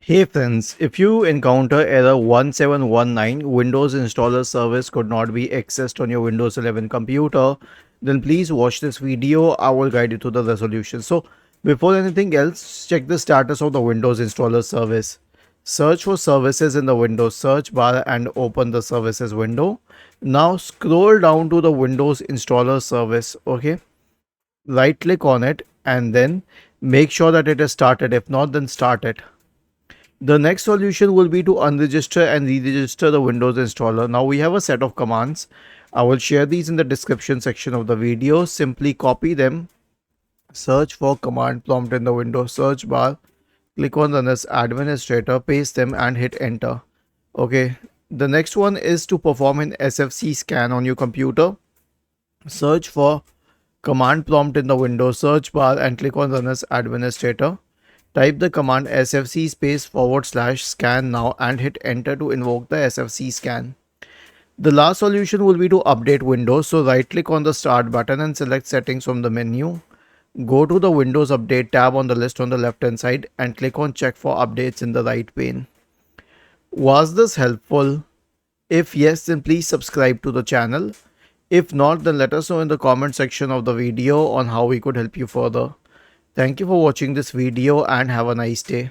Hey friends, if you encounter error 1719 Windows installer service could not be accessed on your Windows 11 computer, then please watch this video. I will guide you to the resolution. So before anything else, check the status of the Windows installer service. Search for services in the Windows search bar and open the services window. Now scroll down to the Windows installer service. Okay, right click on it and then make sure that it is started. If not, then start it. The next solution will be to unregister and re-register the Windows installer. Now we have a set of commands. I will share these in the description section of the video. Simply copy them, search for command prompt in the Windows search bar, click on run as administrator, paste them and hit enter. Okay, the next one is to perform an SFC scan on your computer. Search for command prompt in the Windows search bar and click on run as administrator. Type the command sfc /scan now and hit enter to invoke the sfc scan. The last solution will be to update Windows. So right click on the start button and select settings from the menu. Go to the Windows update tab on the list on the left hand side and click on check for updates in the right pane. Was this helpful? If yes, then please subscribe to the channel. If not, then let us know in the comment section of the video on how we could help you further. Thank you for watching this video and have a nice day.